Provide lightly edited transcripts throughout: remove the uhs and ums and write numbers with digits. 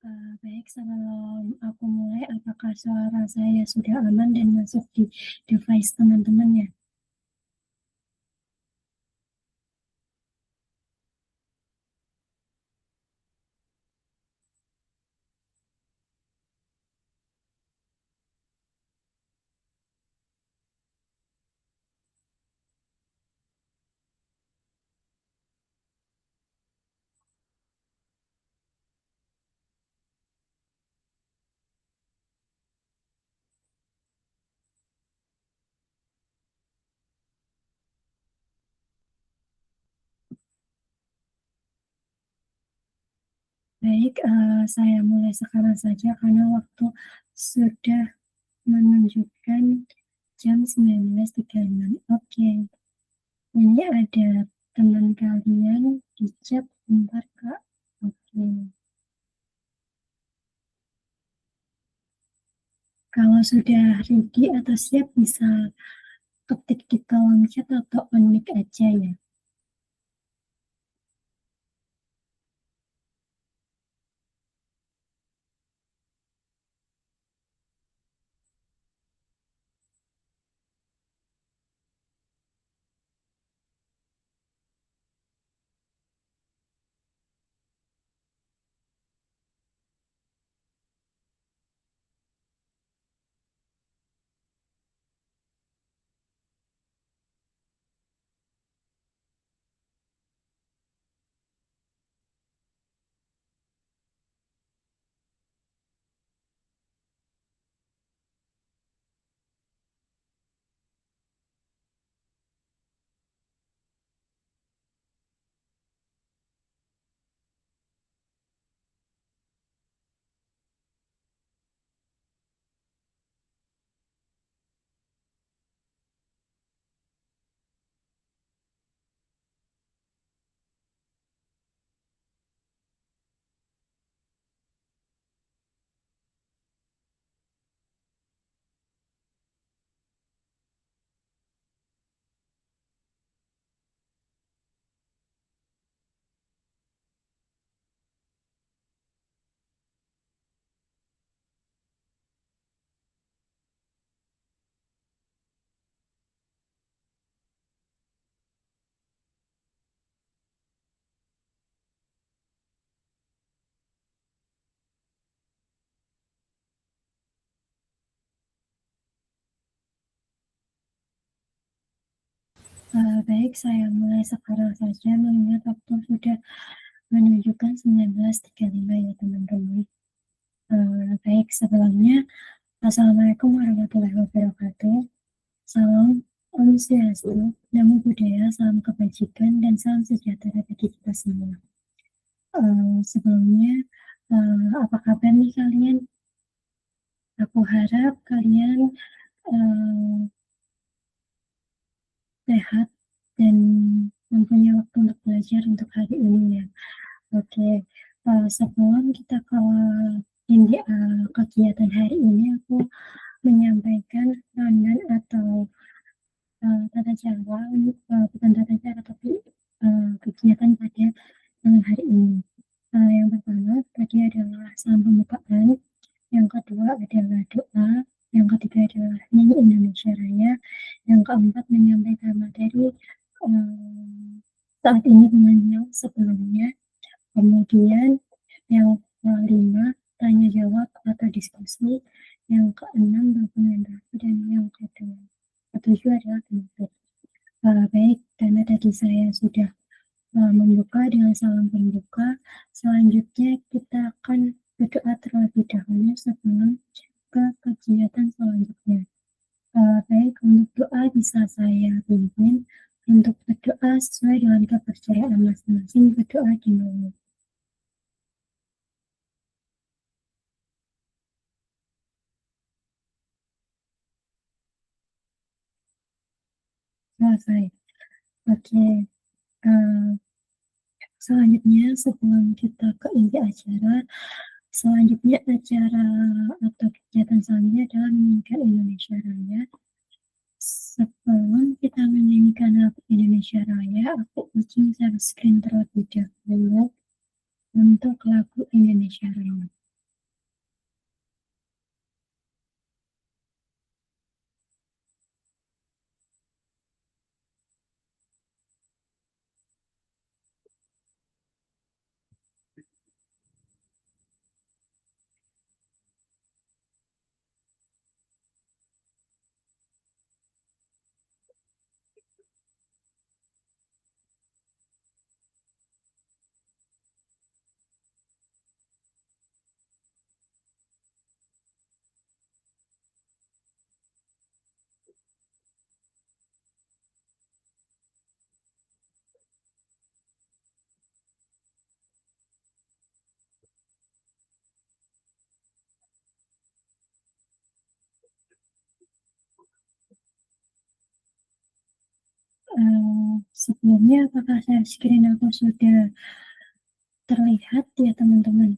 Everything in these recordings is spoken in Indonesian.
Baik, sebelum aku mulai, apakah suara saya sudah aman dan masuk di device teman-teman ya? Baik, saya mulai sekarang saja karena waktu sudah menunjukkan jam 19.36. Oke, ini ada teman kalian di chat, bentar Kak. Oke. Kalau sudah ready atau siap bisa ketik di kolom chat atau on mic aja ya. Baik, saya mulai sekarang saja mengingat waktu sudah menunjukkan 19.35 ya teman-teman. Baik, sebelumnya Assalamualaikum warahmatullahi wabarakatuh. Salam Om Swastiastu, Namo Buddhaya, salam kebajikan dan salam sejahtera bagi kita semua. Sebelumnya, apa kabar nih kalian? Aku harap kalian sehat dan mempunyai waktu untuk belajar untuk hari ini ya. Oke, sebelum kita ke kegiatan hari ini, aku menyampaikan rundown atau tata cara, bukan tata cara tapi kegiatan pada malam hari ini. Yang pertama tadi adalah salam pembukaan, yang kedua adalah doa, yang ketiga adalah nyanyi Indonesia Raya, yang keempat menyampaikan materi saat ini dengan yang sebelumnya, kemudian yang kelima tanya jawab atau diskusi, yang keenam dokumentasi, dan yang ketujuh adalah penutup. Baik, karena tadi saya sudah membuka dengan salam pembuka, selanjutnya kita akan berdoa terlebih dahulu sebelum ke kegiatan selanjutnya. Baik, untuk doa bisa saya pimpin. Untuk berdoa sesuai dengan kepercayaan masing-masing, berdoa dimulai. Selesai. Oke. Selanjutnya sebelum kita ke inti acara, selanjutnya acara atau kegiatan selanjutnya adalah menyanyikan Indonesia Raya. Sebelum kita menyanyikan lagu Indonesia Raya, aku izin share screen terlebih dahulu untuk lagu Indonesia Raya. Sebelumnya apakah screen aku sudah terlihat ya teman-teman?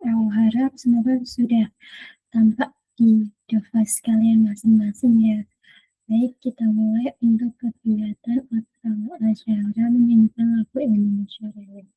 Aku harap semoga sudah tampak di device kalian masing-masing ya. Baik, kita mulai untuk kegiatan atau acara menyanyikan lagu Indonesia Raya.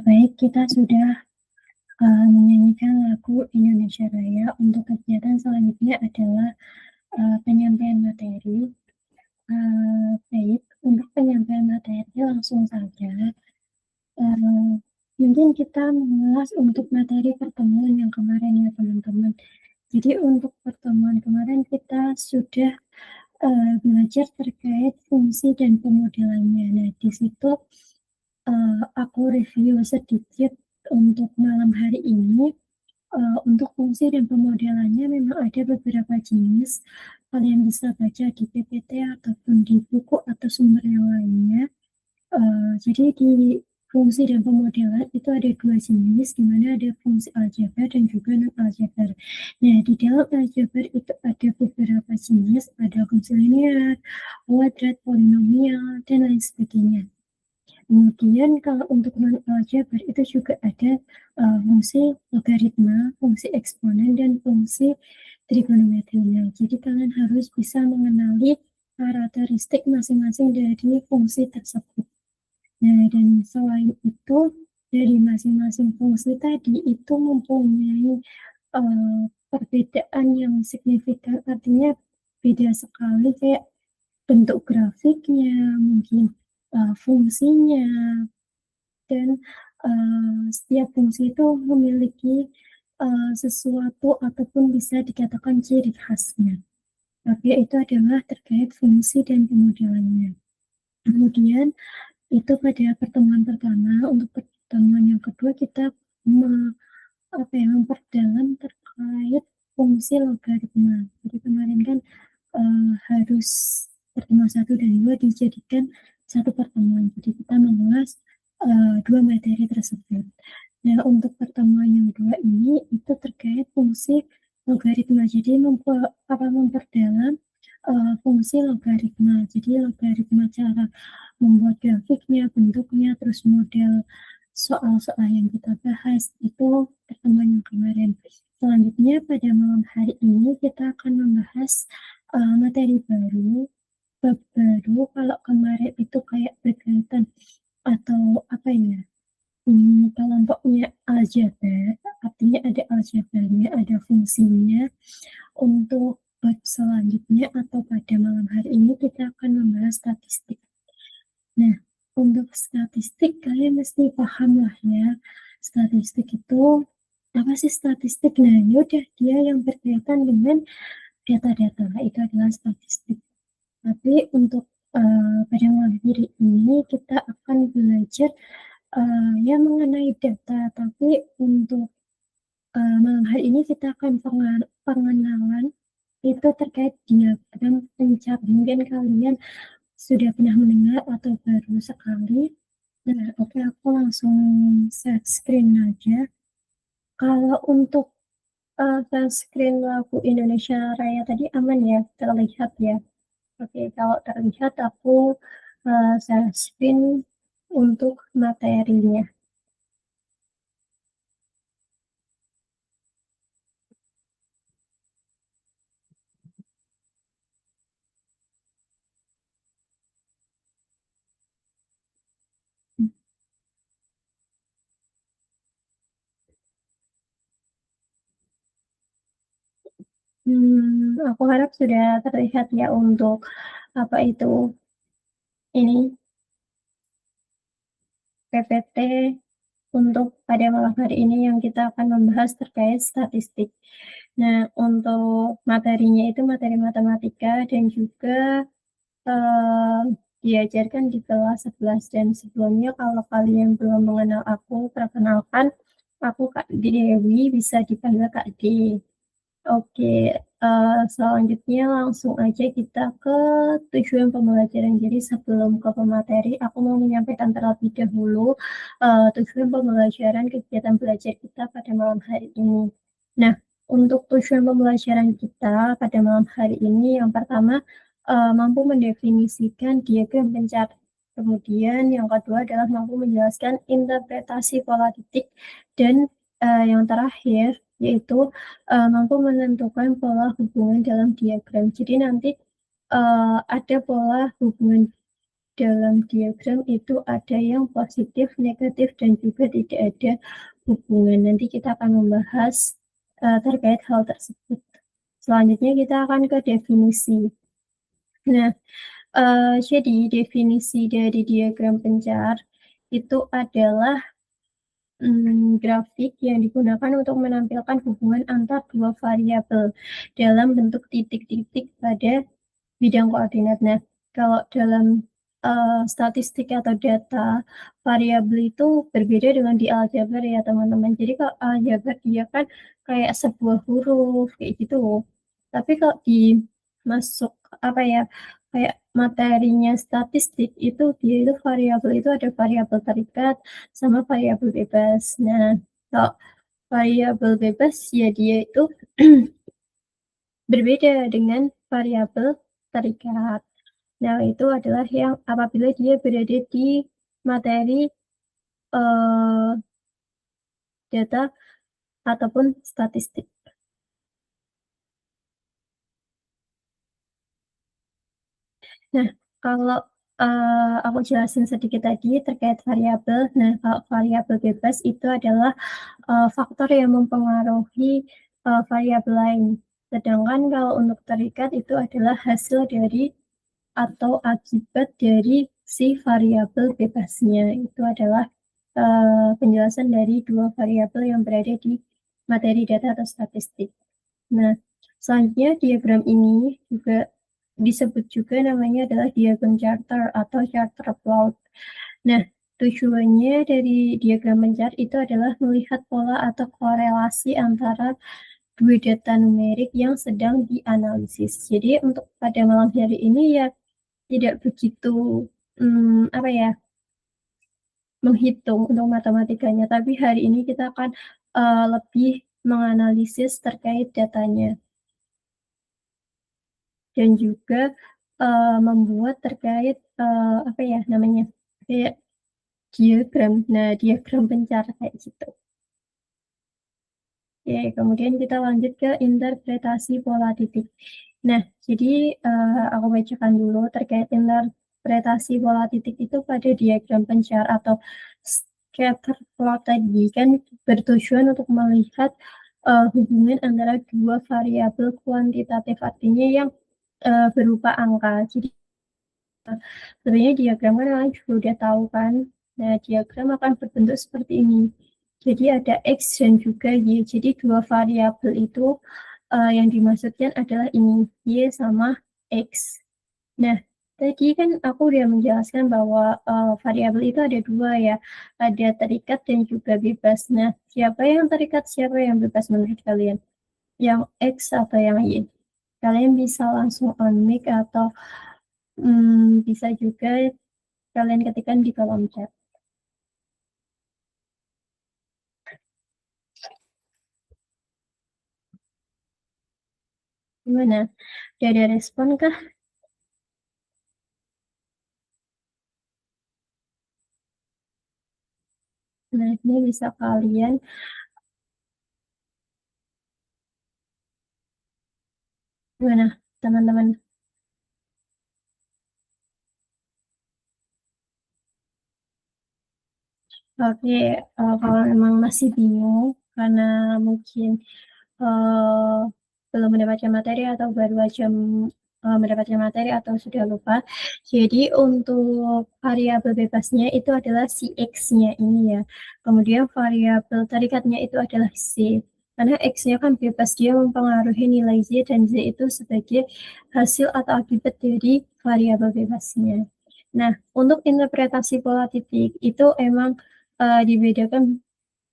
Baik, kita sudah menyanyikan lagu Indonesia Raya. Untuk kegiatan selanjutnya adalah penyampaian materi. Baik, untuk penyampaian materi langsung saja. Mungkin kita mengulas untuk materi pertemuan yang kemarin ya teman-teman. Jadi untuk pertemuan kemarin kita sudah belajar terkait fungsi dan pemodelannya. Nah, di situ aku review sedikit untuk malam hari ini. Untuk fungsi dan pemodelannya memang ada beberapa jenis. Kalian bisa baca di PPT ataupun di buku atau sumber yang lainnya. Jadi di fungsi dan pemodelan itu ada dua jenis, di mana ada fungsi aljabar dan juga non-aljabar. Nah, di dalam aljabar itu ada beberapa jenis, ada fungsi linear, kuadrat, polinomial, dan lain sebagainya. Kemudian kalau untuk non-aljabar itu juga ada fungsi logaritma, fungsi eksponen, dan fungsi trigonometrinya. Jadi kalian harus bisa mengenali karakteristik masing-masing dari fungsi tersebut. Nah, dan selain itu, dari masing-masing fungsi tadi itu mempunyai perbedaan yang signifikan, artinya beda sekali kayak bentuk grafiknya, mungkin fungsinya, dan setiap fungsi itu memiliki sesuatu ataupun bisa dikatakan ciri khasnya. Tapi itu adalah terkait fungsi dan pemodelannya. Kemudian itu pada pertemuan pertama. Untuk pertemuan yang kedua kita memperdalam terkait fungsi logaritma. Jadi kemarin kan harus pertemuan 1 dan 2 dijadikan satu pertemuan. Jadi kita mengulas 2 materi tersebut. Nah, untuk pertemuan yang 2 ini itu terkait fungsi logaritma. Jadi memperdalam fungsi logaritma. Jadi logaritma cara membuat grafiknya, bentuknya, terus model soal-soal yang kita bahas itu pertemuan yang kemarin. Selanjutnya pada malam hari ini kita akan membahas materi baru, bab baru. Kalau kemarin itu kayak berkaitan atau apa ya, kelompoknya aljabar, artinya ada aljabarnya, ada fungsinya. Untuk bab selanjutnya atau pada malam hari ini kita akan membahas statistik. Nah, untuk statistik kalian mesti paham lah ya, statistik itu apa sih statistik? Nah, yaudah dia yang berkaitan dengan data-data, itu adalah statistik. Tapi untuk pada malam hari ini kita akan belajar ya mengenai data, tapi untuk malam hari ini kita akan pengenalan itu terkait diagram pencar. Mungkin kalian sudah pernah mendengar atau baru sekali. Nah, oke, aku langsung share screen aja. Kalau untuk share screen lagu Indonesia Raya tadi aman ya, terlihat ya. Oke, kalau terlihat aku share screen untuk materinya. Aku harap sudah terlihat ya untuk apa itu ini PPT untuk pada malam hari ini yang kita akan membahas terkait statistik. Nah, untuk materinya itu materi matematika dan juga diajarkan di kelas 11 dan sebelumnya kalau kalian belum mengenal aku, perkenalkan aku Kak Dewi, bisa dipanggil Kak D. Oke, selanjutnya langsung aja kita ke tujuan pembelajaran. Jadi sebelum ke pemateri, aku mau menyampaikan terlebih dahulu tujuan pembelajaran kegiatan belajar kita pada malam hari ini. Nah, untuk tujuan pembelajaran kita pada malam hari ini, yang pertama mampu mendefinisikan diagram pencar. Kemudian yang kedua adalah mampu menjelaskan interpretasi pola titik dan yang terakhir yaitu mampu menentukan pola hubungan dalam diagram. Jadi nanti ada pola hubungan dalam diagram itu ada yang positif, negatif, dan juga tidak ada hubungan. Nanti kita akan membahas terkait hal tersebut. Selanjutnya kita akan ke definisi. Nah, jadi definisi dari diagram pencar itu adalah grafik yang digunakan untuk menampilkan hubungan antar dua variabel dalam bentuk titik-titik pada bidang koordinat. Nah, kalau dalam statistik atau data, variabel itu berbeda dengan di aljabar ya teman-teman. Jadi kalau aljabar dia kan kayak sebuah huruf kayak gitu. Tapi kalau di masuk apa ya kayak materinya statistik itu dia itu variabel itu ada variabel terikat sama variabel bebas. Nah, kalau variabel bebas ya dia itu berbeda dengan variabel terikat. Nah, itu adalah yang apabila dia berada di materi data ataupun statistik. Nah, kalau aku jelasin sedikit tadi terkait variabel. Nah, kalau variabel bebas itu adalah faktor yang mempengaruhi variabel lain. Sedangkan kalau untuk terikat itu adalah hasil dari atau akibat dari si variabel bebasnya. Itu adalah penjelasan dari dua variabel yang berada di materi data atau statistik. Nah, selanjutnya diagram ini juga disebut juga namanya adalah diagram charter atau charter plot. Nah, tujuannya dari diagram pencar itu adalah melihat pola atau korelasi antara dua data numerik yang sedang dianalisis. Jadi untuk pada malam hari ini ya tidak begitu, apa ya, menghitung untuk matematikanya, tapi hari ini kita akan, lebih menganalisis terkait datanya dan juga, membuat terkait, apa ya namanya, kayak diagram. Nah, diagram pencar kayak gitu. Oke, kemudian kita lanjut ke interpretasi pola titik. Nah, jadi, aku bacakan dulu terkait interpretasi pola titik itu pada diagram pencar atau scatter plot tadi kan bertujuan untuk melihat, hubungan antara dua variabel kuantitatif, artinya yang, berupa angka. Jadi, sebenarnya diagram kan kalian juga udah tahu kan. Nah, diagram akan berbentuk seperti ini. Jadi ada X dan juga Y. Jadi dua variabel itu, yang dimaksudkan adalah ini, Y sama X. Nah, tadi kan aku udah menjelaskan bahwa, variabel itu ada dua ya, ada terikat dan juga bebas. Nah, siapa yang terikat, siapa yang bebas menurut kalian? Yang X atau yang Y? Kalian bisa langsung on mic atau, bisa juga kalian ketikkan di kolom chat. Gimana? Udah ada respon kah? Nah, ini bisa kalian gimana teman-teman? Oke, kalau memang masih bingung karena mungkin, eee, belum mendapatkan materi atau baru aja, mendapatkan materi atau sudah lupa. Jadi untuk variabel bebasnya itu adalah si X-nya ini ya, kemudian variabel terikatnya itu adalah Z. Karena X-nya kan bebas, dia mempengaruhi nilai Z dan Z itu sebagai hasil atau akibat dari variabel bebasnya. Nah, untuk interpretasi pola titik itu emang, dibedakan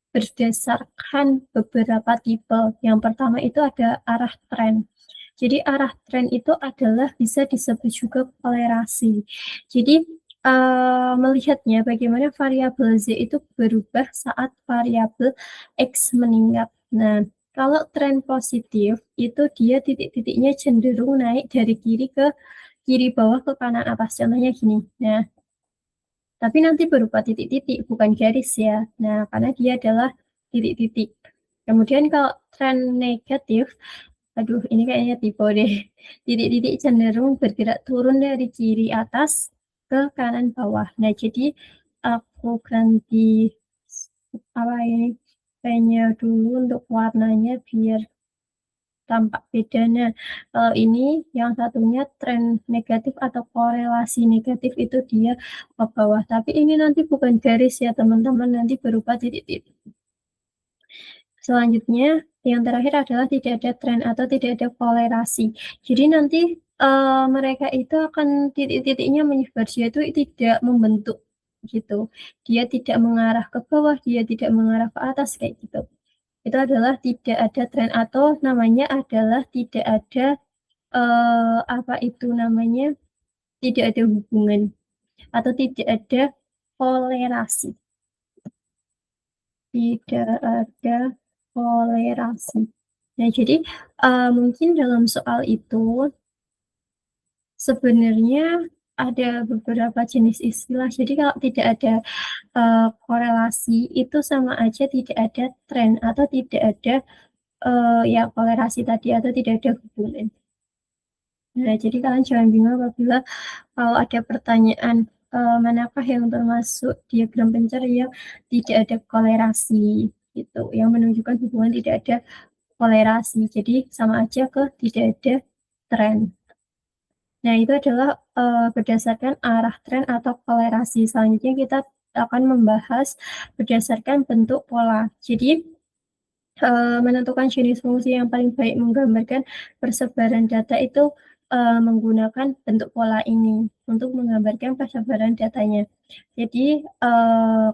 berdasarkan beberapa tipe. Yang pertama itu ada arah tren. Jadi arah tren itu adalah bisa disebut juga kolerasi. Jadi, melihatnya bagaimana variabel Z itu berubah saat variabel X meningkat. Nah, kalau tren positif itu dia titik-titiknya cenderung naik dari kiri ke kiri bawah ke kanan atas, contohnya gini. Nah, tapi nanti berupa titik-titik, bukan garis ya. Nah, karena dia adalah titik-titik. Kemudian kalau tren negatif, aduh ini kayaknya tipe deh. Titik-titik cenderung bergerak turun dari kiri atas ke kanan bawah. Nah, jadi aku ganti apa ini pennya dulu untuk warnanya biar tampak bedanya. Kalau ini yang satunya tren negatif atau korelasi negatif itu dia ke bawah. Tapi ini nanti bukan garis ya teman-teman, nanti berupa titik-titik. Selanjutnya, yang terakhir adalah tidak ada tren atau tidak ada kolerasi. Jadi nanti mereka itu akan titik-titiknya menyebar, dia itu tidak membentuk gitu. Dia tidak mengarah ke bawah, dia tidak mengarah ke atas kayak gitu. Itu adalah tidak ada tren atau namanya adalah tidak ada apa itu namanya, tidak ada hubungan atau tidak ada kolerasi. Tidak ada kolerasi. Nah, jadi, mungkin dalam soal itu sebenarnya ada beberapa jenis istilah. Jadi kalau tidak ada, korelasi itu sama aja tidak ada tren atau tidak ada, ya kolerasi tadi atau tidak ada hubungan. Nah, jadi kalian jangan bingung apabila kalau ada pertanyaan, manakah yang termasuk diagram pencar yang tidak ada kolerasi gitu, yang menunjukkan hubungan tidak ada kolerasi. Jadi sama aja ke tidak ada tren. Nah, itu adalah, berdasarkan arah tren atau kolerasi. Selanjutnya kita akan membahas berdasarkan bentuk pola. Jadi, menentukan jenis fungsi yang paling baik menggambarkan persebaran data itu, menggunakan bentuk pola ini untuk menggambarkan persebaran datanya. Jadi,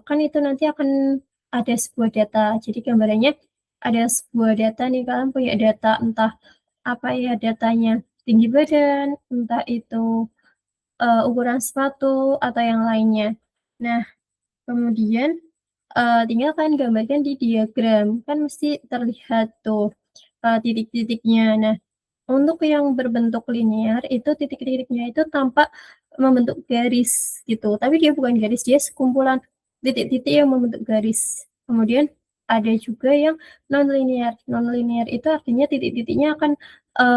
kan itu nanti akan ada sebuah data. Jadi gambarannya ada sebuah data nih, kalian punya data entah apa ya datanya, tinggi badan, entah itu ukuran sepatu atau yang lainnya. Nah, kemudian, tinggal kalian gambarkan di diagram, kan mesti terlihat tuh, titik-titiknya. Nah, untuk yang berbentuk linear itu titik-titiknya itu tampak membentuk garis gitu, tapi dia bukan garis, dia sekumpulan titik-titik yang membentuk garis. Kemudian ada juga yang non-linear. Non-linear itu artinya titik-titiknya akan,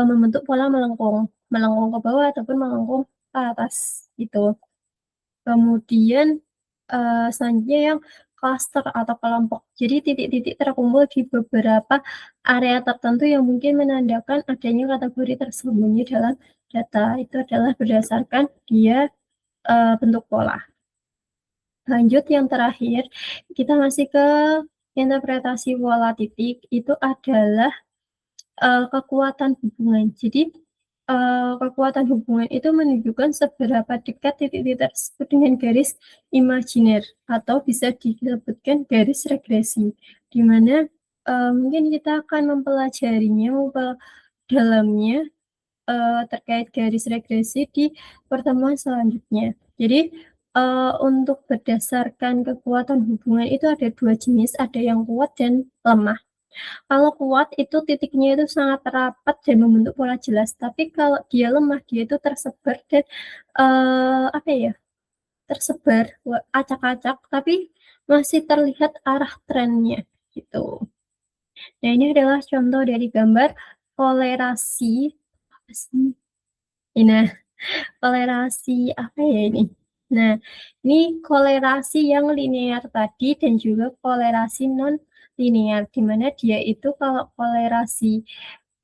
membentuk pola melengkung, melengkung ke bawah ataupun melengkung ke atas gitu. Kemudian, selanjutnya yang klaster atau kelompok. Jadi titik-titik terkumpul di beberapa area tertentu yang mungkin menandakan adanya kategori tersembunyi dalam data. Itu adalah berdasarkan dia, bentuk pola. Lanjut yang terakhir, kita masih ke interpretasi pola titik, itu adalah kekuatan hubungan. Jadi, kekuatan hubungan itu menunjukkan seberapa dekat titik-titik tersebut dengan garis imajiner atau bisa disebutkan garis regresi, di mana, mungkin kita akan mempelajarinya, memperdalamnya, terkait garis regresi di pertemuan selanjutnya. Jadi, untuk berdasarkan kekuatan hubungan itu ada 2 jenis, ada yang kuat dan lemah. Kalau kuat itu titiknya itu sangat rapat dan membentuk pola jelas, tapi kalau dia lemah, dia itu tersebar dan, apa ya, tersebar acak-acak, tapi masih terlihat arah trennya, gitu. Nah, ini adalah contoh dari gambar kolerasi, apa sih? Nah, kolerasi apa ya ini? Nah, ini kolerasi yang linear tadi dan juga kolerasi non-linear, di mana dia itu kalau kolerasi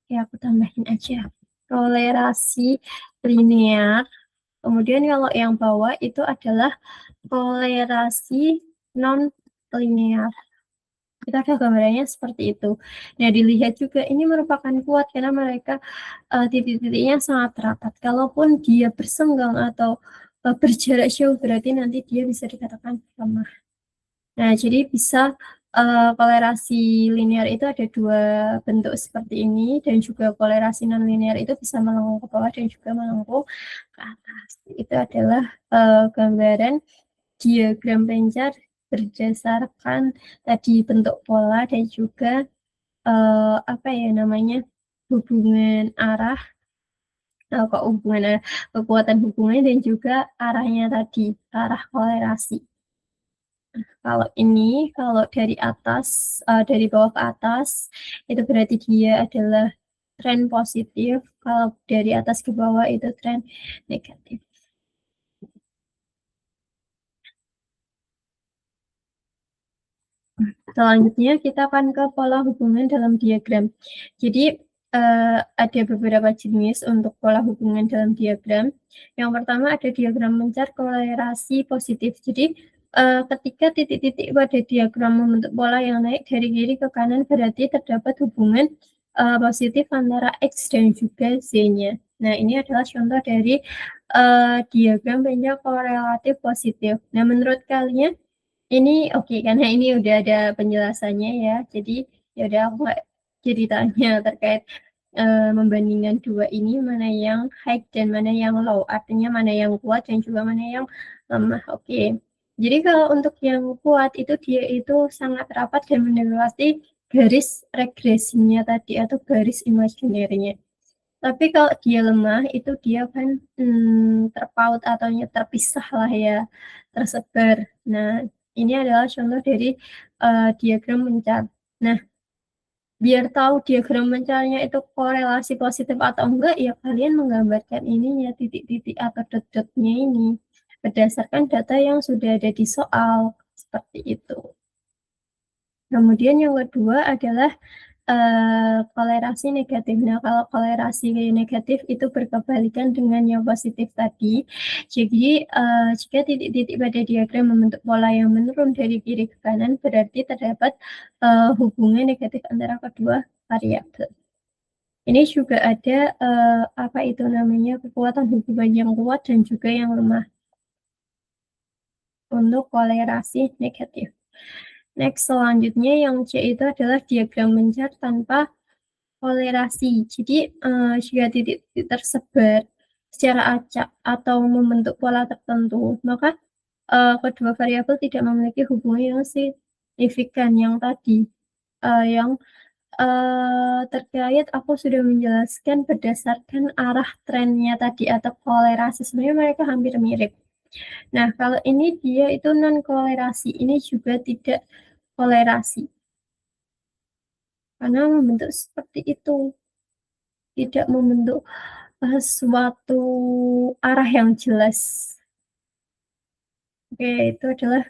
ya aku tambahin aja, kolerasi linear, kemudian kalau yang bawah itu adalah kolerasi non-linear. Kita ada gambarannya seperti itu. Nah, dilihat juga ini merupakan kuat karena mereka, titik-titiknya sangat rapat. Kalaupun dia bersenggang atau, berjarak jauh berarti nanti dia bisa dikatakan lemah. Nah, jadi bisa, kolerasi linear itu ada 2 bentuk seperti ini dan juga kolerasi non-linear itu bisa melengkung ke bawah dan juga melengkung ke atas. Itu adalah, gambaran diagram pencar berdasarkan tadi bentuk pola dan juga, apa ya namanya, hubungan arah, kok hubungan arah, kekuatan hubungannya dan juga arahnya tadi, arah kolerasi. Kalau ini, kalau dari atas, dari bawah ke atas, itu berarti dia adalah tren positif, kalau dari atas ke bawah itu tren negatif. Selanjutnya kita akan ke pola hubungan dalam diagram. Jadi, ada beberapa jenis untuk pola hubungan dalam diagram. Yang pertama ada diagram mencar kolerasi positif. Jadi, ketika titik-titik pada diagram membentuk pola yang naik dari kiri ke kanan berarti terdapat hubungan, positif antara X dan juga Z-nya. Nah, ini adalah contoh dari, diagram pencar korelatif positif. Nah, menurut kalian ini oke, karena ini udah ada penjelasannya ya, jadi ya udah aku nggak jadi tanya terkait, membandingkan 2 ini mana yang high dan mana yang low, artinya mana yang kuat dan juga mana yang lemah, oke. Jadi kalau untuk yang kuat itu dia itu sangat rapat dan mendekati garis regresinya tadi atau garis imajinernya. Tapi kalau dia lemah itu dia kan, terpaut atau terpisah lah ya, tersebar. Nah, ini adalah contoh dari, diagram mencar. Nah, biar tahu diagram mencarnya itu korelasi positif atau enggak, ya kalian menggambarkan ininya, titik-titik atau dot-dotnya ini, berdasarkan data yang sudah ada di soal, seperti itu. Kemudian yang kedua adalah, kolerasi negatif. Nah, kalau kolerasi negatif itu berkebalikan dengan yang positif tadi. Jadi, jika titik-titik pada diagram membentuk pola yang menurun dari kiri ke kanan, berarti terdapat, hubungan negatif antara kedua variabel. Ini juga ada, apa itu namanya, kekuatan hubungan yang kuat dan juga yang lemah untuk kolerasi negatif. Next, selanjutnya yang C itu adalah diagram mencar tanpa kolerasi. Jadi, jika titik-titik tersebar secara acak atau membentuk pola tertentu, maka, kedua variabel tidak memiliki hubungan yang signifikan yang tadi, yang terkait aku sudah menjelaskan berdasarkan arah trennya tadi atau kolerasi, sebenarnya mereka hampir mirip. Nah, kalau ini dia itu non kolerasi, ini juga tidak kolerasi. Karena membentuk seperti itu, tidak membentuk, suatu arah yang jelas. Oke, itu adalah,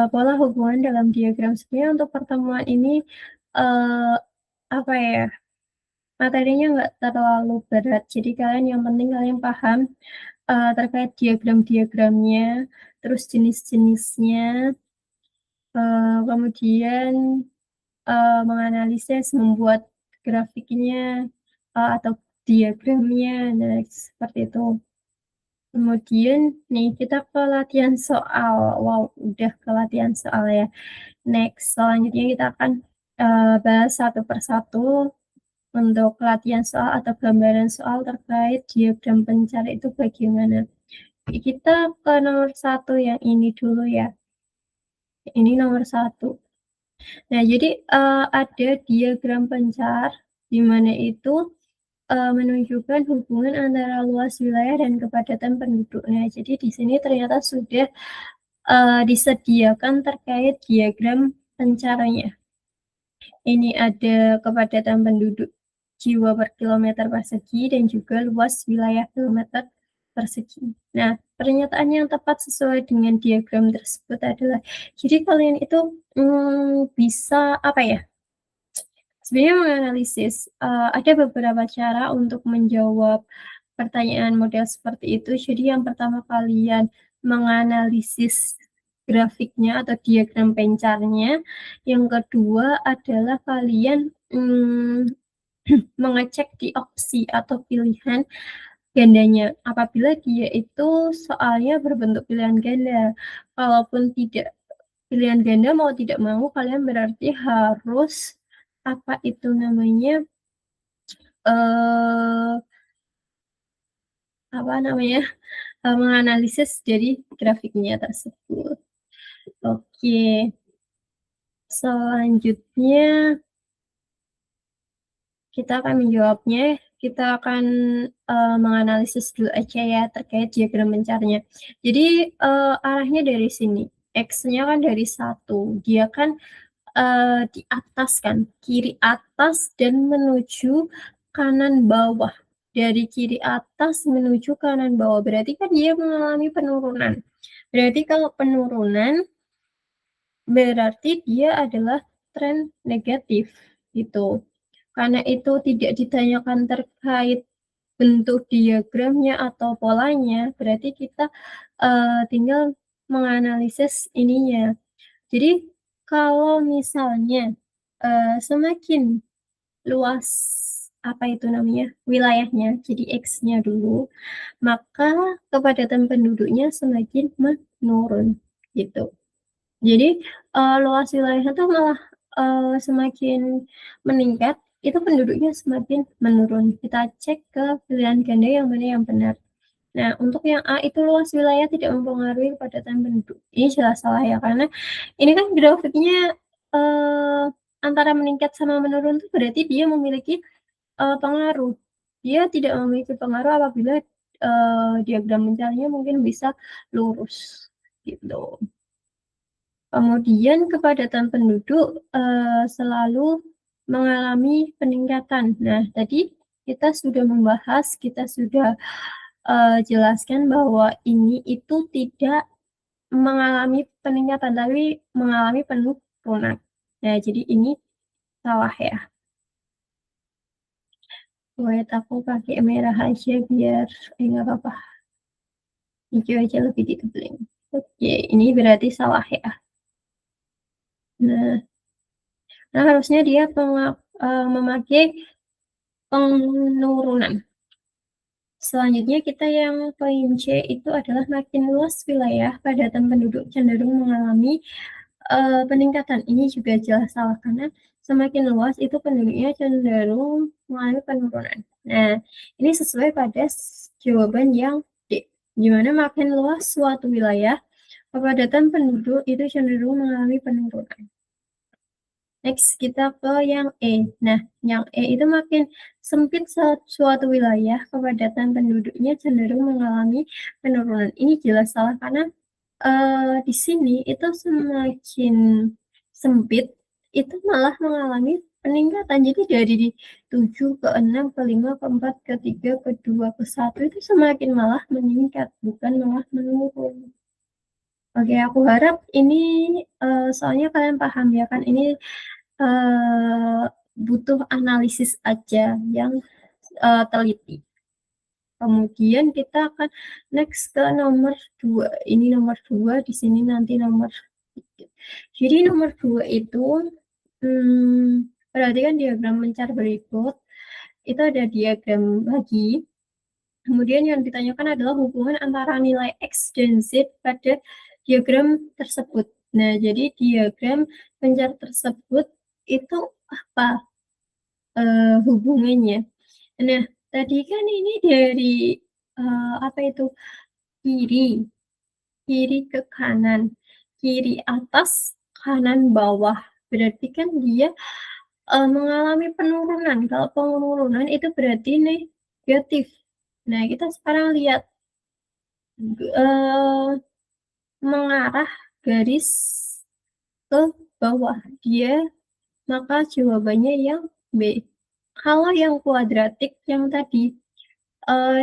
pola hubungan dalam diagram. Sebenarnya untuk pertemuan ini, eee, apa ya, materinya nggak terlalu berat, jadi kalian yang penting kalian paham, terkait diagram-diagramnya, terus jenis-jenisnya, kemudian, menganalisis, membuat grafiknya, atau diagramnya, nah seperti itu. Kemudian nih kita ke latihan soal, wow udah ke latihan soal ya. Next, selanjutnya kita akan, bahas satu per satu untuk latihan soal atau gambaran soal terkait diagram pencar itu bagaimana. Kita ke nomor 1 yang ini dulu ya. Ini nomor 1. Nah, jadi, ada diagram pencar di mana itu, menunjukkan hubungan antara luas wilayah dan kepadatan penduduk. Nah, jadi di sini ternyata sudah, disediakan terkait diagram pencaranya. Ini ada kepadatan penduduk jiwa per kilometer persegi dan juga luas wilayah kilometer persegi. Nah, pernyataan yang tepat sesuai dengan diagram tersebut adalah, jadi kalian itu, bisa apa ya, sebenarnya menganalisis, ada beberapa cara untuk menjawab pertanyaan model seperti itu. Jadi yang pertama kalian menganalisis grafiknya atau diagram pencarnya, yang kedua adalah kalian, mengecek di opsi atau pilihan gandanya, apabila dia itu soalnya berbentuk pilihan ganda. Kalaupun tidak pilihan ganda, mau tidak mau kalian berarti harus, apa itu namanya, eee, menganalisis dari grafiknya tersebut. Oke, selanjutnya kita akan menjawabnya, kita akan, menganalisis dulu aja ya terkait diagram pencarnya. Jadi, arahnya dari sini, X-nya kan dari 1, dia kan, di atas kan, kiri atas dan menuju kanan bawah. Dari kiri atas menuju kanan bawah, berarti kan dia mengalami penurunan. Berarti kalau penurunan, berarti dia adalah tren negatif, gitu. Karena itu tidak ditanyakan terkait bentuk diagramnya atau polanya, berarti kita, tinggal menganalisis ininya. Jadi kalau misalnya, semakin luas, apa itu namanya, wilayahnya, jadi X-nya dulu, maka kepadatan penduduknya semakin menurun, gitu. Jadi, luas wilayahnya tuh malah, semakin meningkat, itu penduduknya semakin menurun. Kita cek ke pilihan ganda yang mana yang benar. Nah, untuk yang A itu luas wilayah tidak mempengaruhi kepadatan penduduk. Ini jelas salah ya, karena ini kan grafiknya, eee, antara meningkat sama menurun tuh berarti dia memiliki, pengaruh. Dia tidak memiliki pengaruh apabila, diagram mencarinya mungkin bisa lurus, gitu. Kemudian kepadatan penduduk, selalu mengalami peningkatan. Nah, tadi kita sudah membahas, kita sudah, jelaskan bahwa ini itu tidak mengalami peningkatan, tapi mengalami penurunan. Nah, jadi ini salah ya. Wait, aku pakai merah aja biar nggak apa-apa, hijau aja lebih ditebelin. Oke, ini berarti salah ya. Nah, harusnya dia memakai penurunan. Selanjutnya kita yang poin C itu adalah makin luas wilayah, padatan penduduk cenderung mengalami, peningkatan. Ini juga jelas salah karena semakin luas itu penduduknya cenderung mengalami penurunan. Nah, ini sesuai pada jawaban yang D, di mana makin luas suatu wilayah, kepadatan penduduk itu cenderung mengalami penurunan. Next, kita ke yang E. Nah, yang E itu makin sempit suatu wilayah, kepadatan penduduknya cenderung mengalami penurunan. Ini jelas salah karena di sini itu semakin sempit, itu malah mengalami peningkatan. Jadi dari di 7 ke 6 ke 5 ke 4 ke 3 ke 2 ke 1 itu semakin malah meningkat, bukan malah menurun. Oke, aku harap ini soalnya kalian paham ya kan, ini butuh analisis aja yang teliti. Kemudian kita akan next ke nomor 2. Ini nomor 2, di sini nanti nomor 3. Jadi nomor 2 itu, perhatikan diagram mencar berikut. Itu ada diagram lagi. Kemudian yang ditanyakan adalah hubungan antara nilai X dan Z pada diagram tersebut. Nah, jadi diagram mencar tersebut itu apa hubungannya? Nah, tadi kan ini dari apa itu? Kiri ke kanan, kiri atas, kanan bawah. Berarti kan dia mengalami penurunan. Kalau penurunan itu berarti negatif. Nah, kita sekarang lihat mengarah garis ke bawah dia, maka jawabannya yang B. Kalau yang kuadratik yang tadi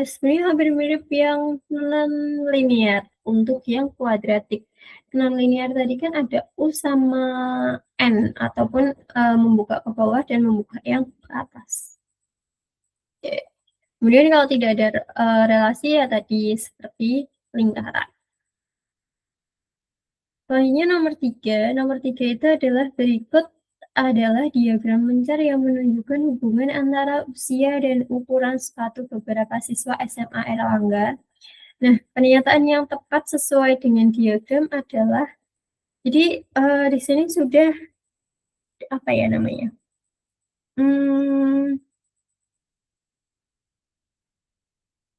sebenarnya hampir mirip yang non-linear untuk yang kuadratik. Non-linear tadi kan ada U sama N, ataupun membuka ke bawah dan membuka yang ke atas. Oke. Kemudian kalau tidak ada relasi ya tadi seperti lingkaran. Selanjutnya nomor 3 itu adalah berikut adalah diagram mencar yang menunjukkan hubungan antara usia dan ukuran sepatu beberapa siswa SMA Erlangga. Nah, pernyataan yang tepat sesuai dengan diagram adalah, jadi di sini sudah apa ya namanya?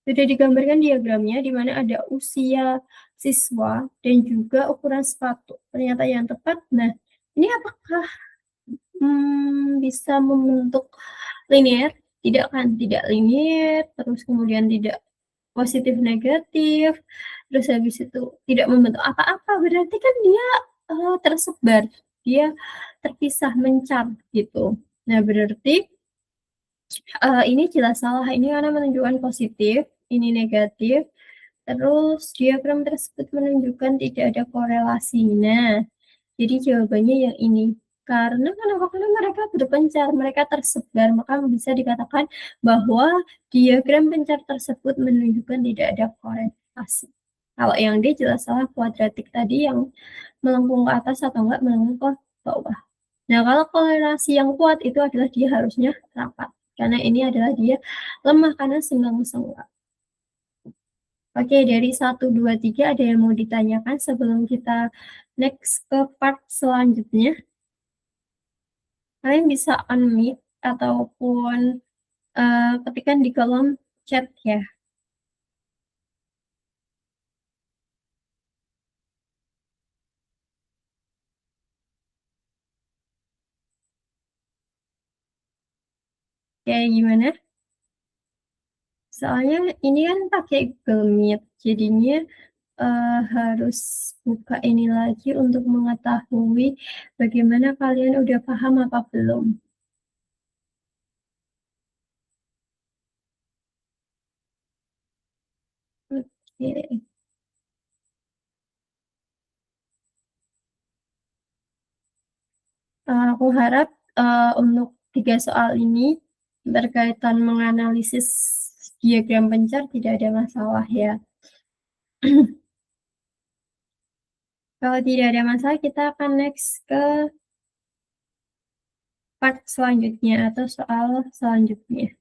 Sudah digambarkan diagramnya di mana ada usia siswa dan juga ukuran sepatu. Pernyataan yang tepat. Nah, ini apakah bisa membentuk linear? Tidak kan, tidak linear, terus kemudian tidak positif negatif, terus habis itu tidak membentuk apa-apa, berarti kan dia tersebar, dia terpisah, mencar gitu. Nah, berarti ini jelas salah, ini karena menunjukkan positif, ini negatif, terus diagram tersebut menunjukkan tidak ada korelasi. Nah, jadi jawabannya yang ini. Karena kenapa? Karena mereka berpencar, mereka tersebar, maka bisa dikatakan bahwa diagram pencar tersebut menunjukkan tidak ada korelasi. Kalau yang D jelas salah, kuadratik tadi yang melengkung ke atas atau enggak melengkung ke bawah. Nah, kalau korelasi yang kuat itu adalah dia harusnya rapat. Karena ini adalah dia lemah karena senggang-senggang. Oke, dari 1, 2, 3 ada yang mau ditanyakan sebelum kita next ke part selanjutnya? Kalian bisa unmute ataupun ketikkan di kolom chat ya. Kayak gimana? Soalnya ini kan pakai Google Meet, jadinya harus buka ini lagi untuk mengetahui bagaimana kalian udah paham apa belum. Oke. Aku harap untuk 3 soal ini berkaitan menganalisis diagram pencar tidak ada masalah ya. Kalau tidak ada masalah, kita akan next ke part selanjutnya atau soal selanjutnya.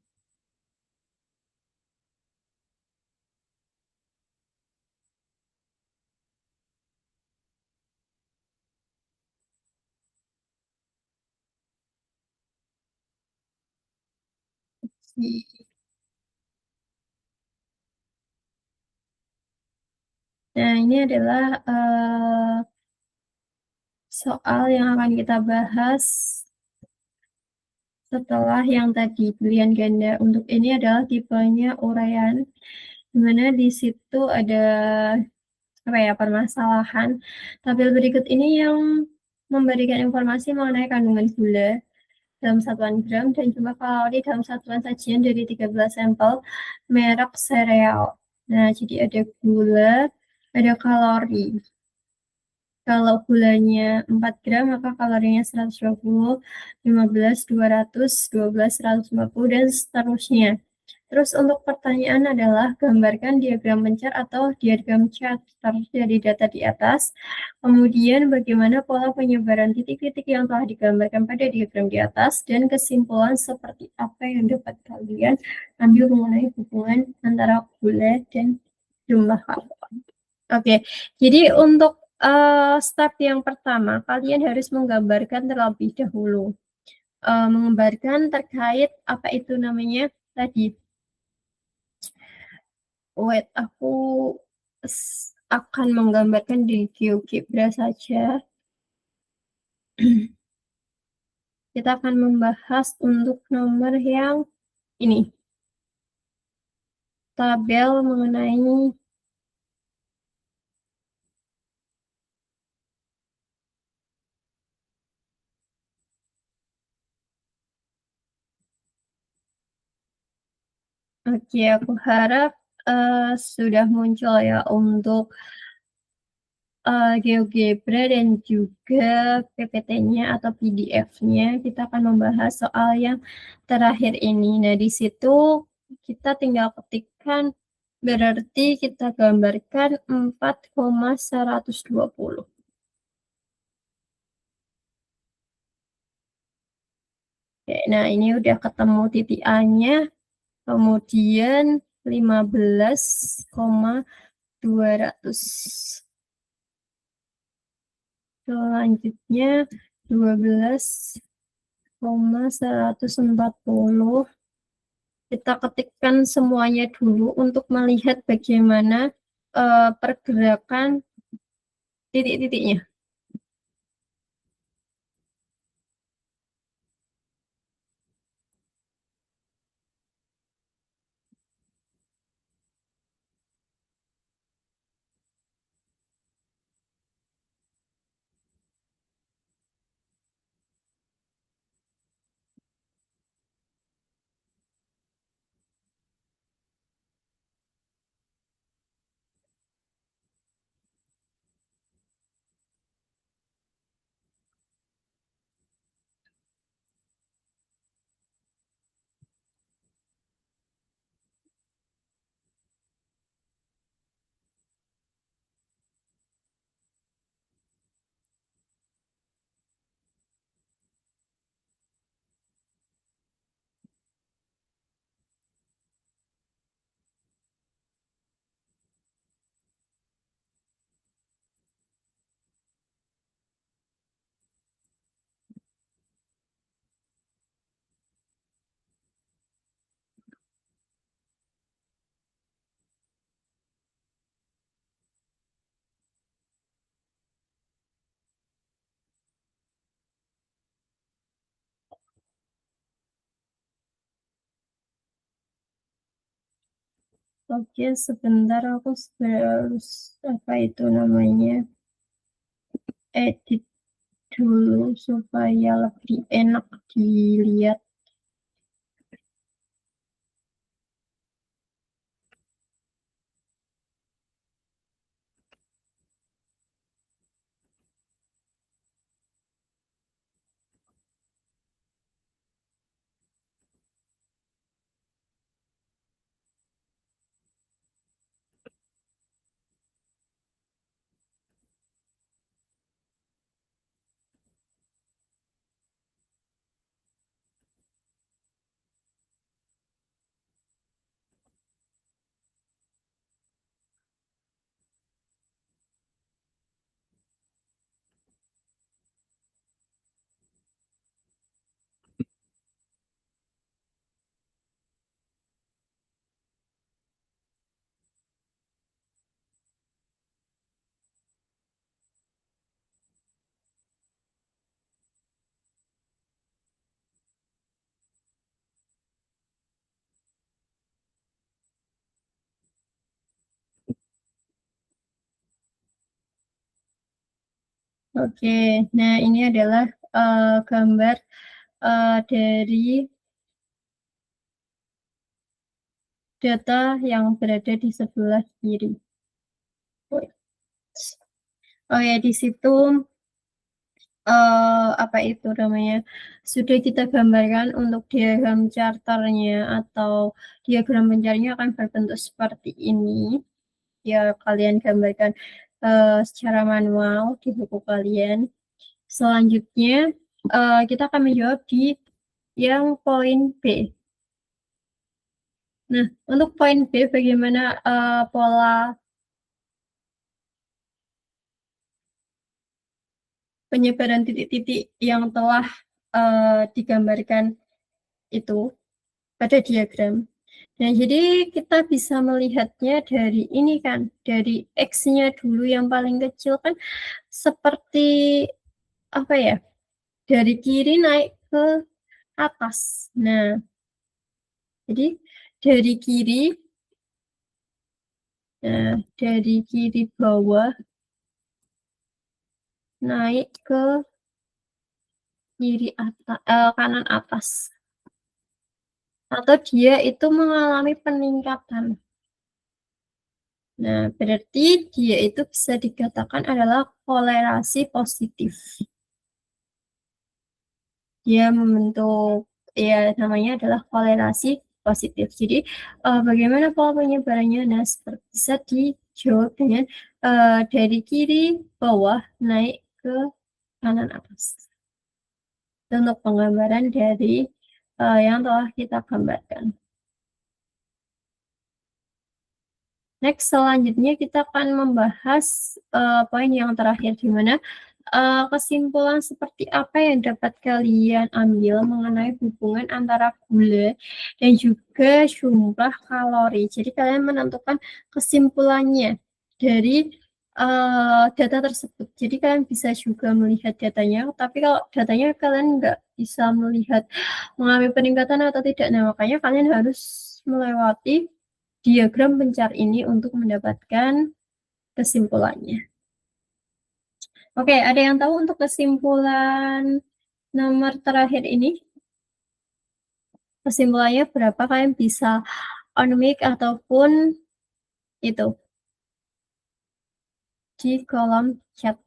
Nah, ini adalah soal yang akan kita bahas setelah yang tadi pilihan ganda. Untuk ini adalah tipenya uraian, dimana di situ ada permasalahan. Tabel berikut ini yang memberikan informasi mengenai kandungan gula dalam satuan gram dan jumlah kalori dalam satuan sajian dari 13 sampel merek sereal. Nah, jadi ada gula, ada kalori. Kalau gulanya 4 gram, maka kalorinya 120, 15, 200, 12, 150, dan seterusnya. Terus untuk pertanyaan adalah gambarkan diagram pencar atau diagram chart dari data di atas. Kemudian bagaimana pola penyebaran titik-titik yang telah digambarkan pada diagram di atas dan kesimpulan seperti apa yang dapat kalian ambil mengenai hubungan antara gula dan jumlah kalori. Oke, jadi untuk step yang pertama, kalian harus menggambarkan terlebih dahulu. Menggambarkan terkait apa itu namanya tadi. Wait, aku akan menggambarkan di GeoGebra saja. Kita akan membahas untuk nomor yang ini. Tabel mengenai Oke, aku harap sudah muncul ya untuk GeoGebra dan juga PPT-nya atau PDF-nya. Kita akan membahas soal yang terakhir ini. Nah, di situ kita tinggal ketikkan, berarti kita gambarkan 4,120. Oke, nah ini udah ketemu titik A-nya, kemudian 15,200. Selanjutnya 12,140. Kita ketikkan semuanya dulu untuk melihat bagaimana pergerakan titik-titiknya. Oke, sebentar aku harus apa itu namanya edit dulu supaya lebih enak dilihat. Oke, nah ini adalah, gambar, dari data yang berada di sebelah kiri. Oke, di situ, apa itu namanya, sudah kita gambarkan untuk diagram charter-nya atau diagram pencariannya akan berbentuk seperti ini. Ya, kalian gambarkan, secara manual di buku kalian. Selanjutnya, kita akan menjawab di yang poin B. Nah, untuk poin B bagaimana, pola penyebaran titik-titik yang telah, digambarkan itu pada diagram. Nah, jadi kita bisa melihatnya dari ini kan, dari X-nya dulu yang paling kecil kan seperti, apa ya, dari kiri naik ke atas. Nah, jadi dari kiri dari kiri bawah naik ke kanan atas, atau dia itu mengalami peningkatan. Nah, berarti dia itu bisa dikatakan adalah kolerasi positif. Dia membentuk, ya namanya adalah kolerasi positif. Jadi, bagaimana pola penyebarannya? Nah, bisa dijawab dengan, dari kiri bawah naik ke kanan atas. Itu untuk penggambaran dari, yang telah kita gambarkan. Next, selanjutnya kita akan membahas, poin yang terakhir, di mana, kesimpulan seperti apa yang dapat kalian ambil mengenai hubungan antara gula dan juga jumlah kalori. Jadi kalian menentukan kesimpulannya dari, data tersebut. Jadi kalian bisa juga melihat datanya, tapi kalau datanya kalian nggak bisa melihat mengalami peningkatan atau tidak, nah makanya kalian harus melewati diagram pencar ini untuk mendapatkan kesimpulannya. Oke, ada yang tahu untuk kesimpulan nomor terakhir ini? Kesimpulannya berapa? Kalian bisa on mic ataupun itu di kolom chat.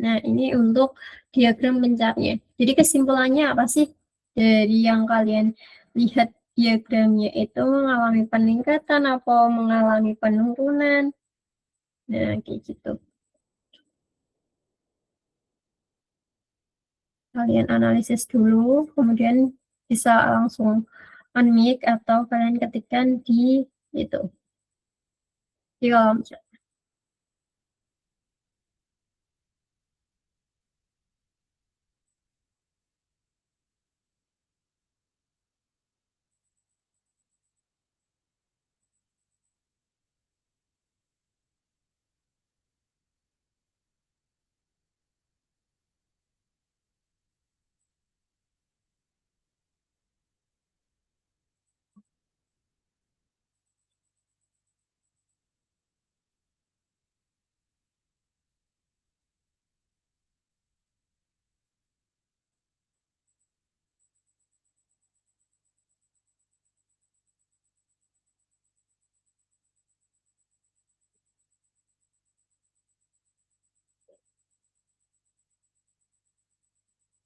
Nah, ini untuk diagram pencarnya. Jadi kesimpulannya apa sih? Dari yang kalian lihat diagramnya itu mengalami peningkatan atau mengalami penurunan? Nah, kayak gitu. Kalian analisis dulu, kemudian bisa langsung unmic atau kalian ketikkan di itu, di kolom chat.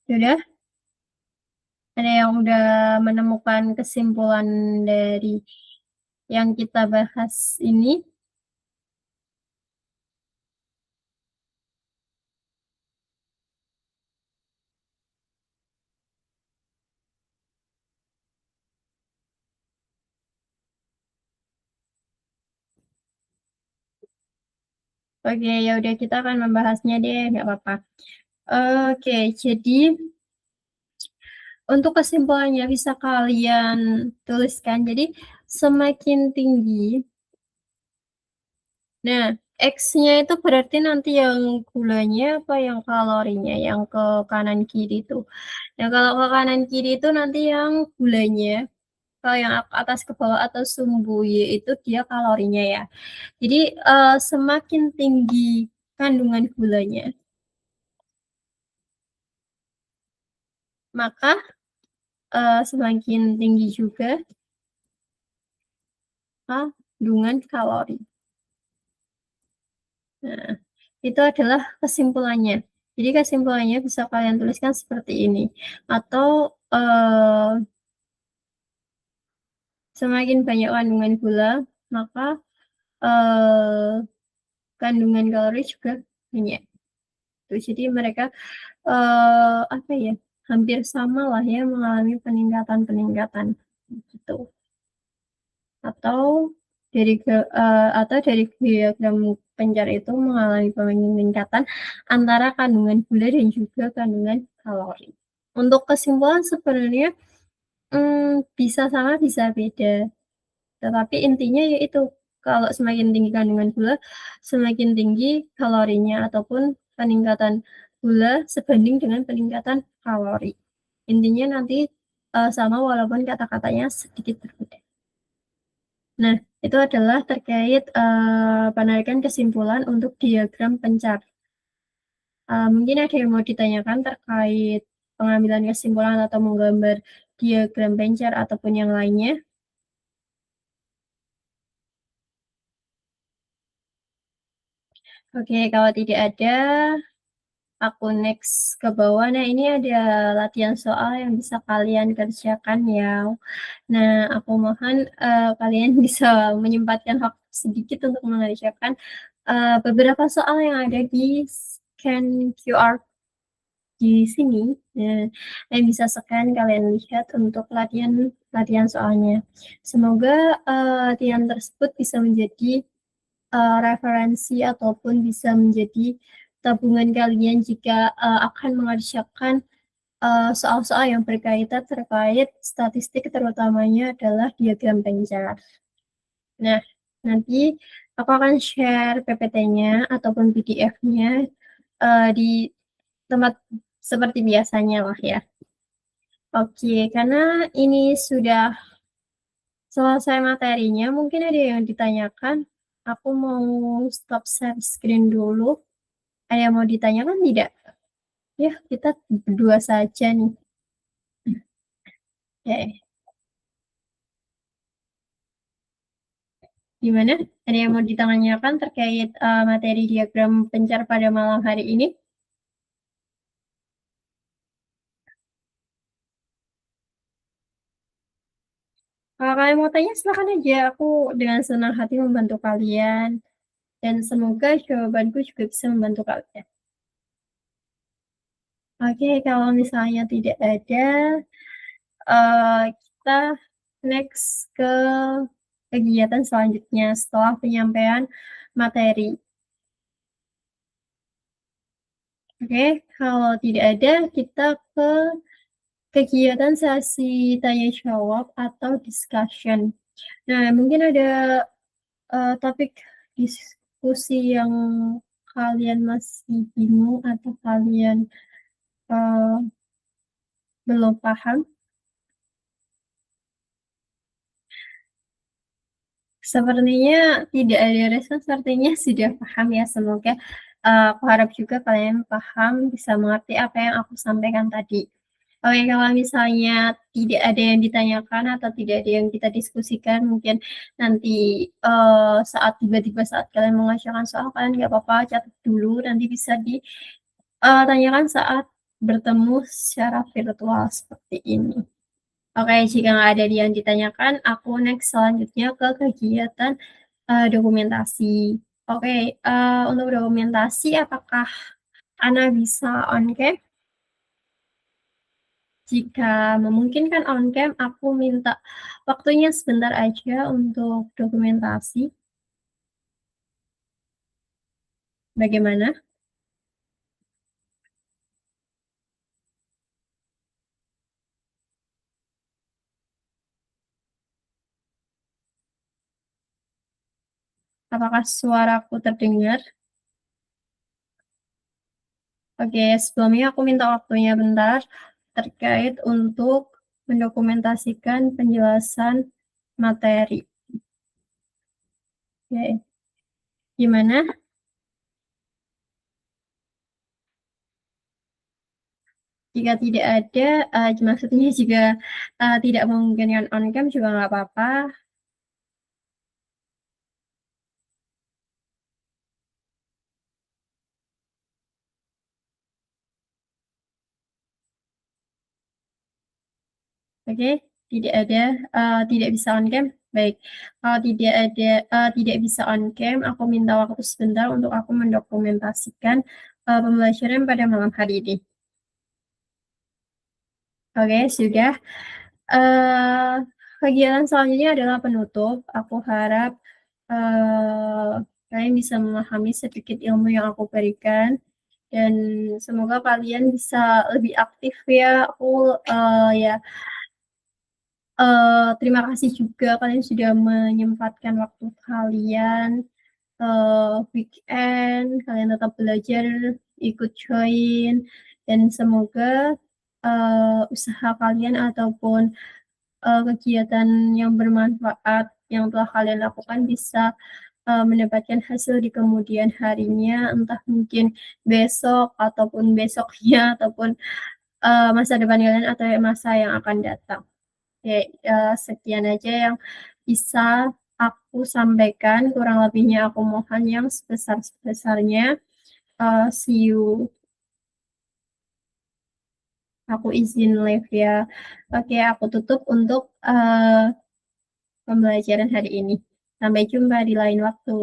Sudah? Ada yang udah menemukan kesimpulan dari yang kita bahas ini? Oke, ya udah kita akan membahasnya deh, nggak apa-apa. Oke, jadi untuk kesimpulannya bisa kalian tuliskan. Jadi semakin tinggi, nah X-nya itu berarti nanti yang gulanya apa yang kalorinya, yang ke kanan kiri itu. Nah, kalau ke kanan kiri itu nanti yang gulanya, kalau yang atas ke bawah atau sumbu Y itu dia kalorinya ya. Jadi, semakin tinggi kandungan gulanya, maka, semakin tinggi juga kandungan kalori. Nah, itu adalah kesimpulannya. Jadi kesimpulannya bisa kalian tuliskan seperti ini, atau, semakin banyak kandungan gula, maka, eee, kandungan kalori juga banyak. Tuh, jadi mereka, apa ya, hampir sama lah ya mengalami peningkatan-peningkatan, gitu. Atau dari diagram pencar itu mengalami peningkatan antara kandungan gula dan juga kandungan kalori. Untuk kesimpulan sebenarnya, bisa sama bisa beda, tetapi intinya yaitu kalau semakin tinggi kandungan gula, semakin tinggi kalorinya ataupun peningkatan gula sebanding dengan peningkatan kalori. Intinya nanti, sama walaupun kata-katanya sedikit berbeda. Nah, itu adalah terkait, penarikan kesimpulan untuk diagram pencar. Mungkin ada yang mau ditanyakan terkait pengambilan kesimpulan atau menggambar diagram pencar ataupun yang lainnya? Oke, kalau tidak ada, aku next ke bawah. Nah, ini ada latihan soal yang bisa kalian kerjakan ya. Nah, aku mohon, kalian bisa menyempatkan waktu sedikit untuk mengerjakan, beberapa soal yang ada di scan QR di sini. Nah, kalian bisa scan, kalian lihat untuk latihan latihan soalnya. Semoga, latihan tersebut bisa menjadi, referensi ataupun bisa menjadi tabungan kalian jika, akan mengerjakan, soal-soal yang berkaitan terkait statistik, terutamanya adalah diagram pencar. Nah, nanti aku akan share PPT-nya ataupun PDF-nya, di tempat seperti biasanya lah ya. Oke, karena ini sudah selesai materinya, mungkin ada yang ditanyakan. Aku mau stop share screen dulu. Ada yang mau ditanyakan tidak? Ya, kita berdua saja nih. Oke, gimana? Ada yang mau ditanyakan terkait materi diagram pencar pada malam hari ini? Kalau kalian mau tanya, silakan aja. Aku dengan senang hati membantu kalian. Dan semoga jawabanku juga bisa membantu kalian. Oke, kalau misalnya tidak ada, kita next ke kegiatan selanjutnya setelah penyampaian materi. Oke, kalau tidak ada, kita ke kegiatan sesi tanya jawab atau discussion. Nah, mungkin ada topik diskusi yang kalian masih bingung atau kalian uh, belum paham. Sepertinya tidak ada respon, sepertinya sudah paham ya. Semoga aku harap juga kalian paham, bisa mengerti apa yang aku sampaikan tadi. Oke, kalau misalnya tidak ada yang ditanyakan atau tidak ada yang kita diskusikan, mungkin nanti saat tiba-tiba saat kalian mengajukan soal, kalian nggak apa-apa catat dulu, nanti bisa ditanyakan saat bertemu secara virtual seperti ini. Oke, jika nggak ada yang ditanyakan, aku next selanjutnya ke kegiatan dokumentasi. Oke, untuk dokumentasi apakah Ana bisa on cam? Jika memungkinkan on cam, aku minta waktunya sebentar aja untuk dokumentasi. Bagaimana? Apakah suaraku terdengar? Oke, sebelumnya aku minta waktunya bentar terkait untuk mendokumentasikan penjelasan materi. Oke, gimana? Jika tidak ada, maksudnya jika, tidak memungkinkan on cam juga nggak apa-apa. Oke, tidak ada, tidak bisa on cam? Baik, kalau tidak ada, tidak bisa on cam, aku minta waktu sebentar untuk aku mendokumentasikan, pembelajaran pada malam hari ini. Oke, sudah. Kegiatan selanjutnya adalah penutup. Aku harap, kalian bisa memahami sedikit ilmu yang aku berikan dan semoga kalian bisa lebih aktif ya. Aku, ya terima kasih juga kalian sudah menyempatkan waktu kalian, weekend, kalian tetap belajar, ikut join, dan semoga, usaha kalian ataupun, kegiatan yang bermanfaat yang telah kalian lakukan bisa, mendapatkan hasil di kemudian harinya, entah mungkin besok ataupun besoknya ataupun, masa depan kalian atau masa yang akan datang. Oke, sekian aja yang bisa aku sampaikan, kurang lebihnya aku mohon yang sebesar-besarnya. See you. Aku izin live ya. Oke, aku tutup untuk pembelajaran hari ini. Sampai jumpa di lain waktu.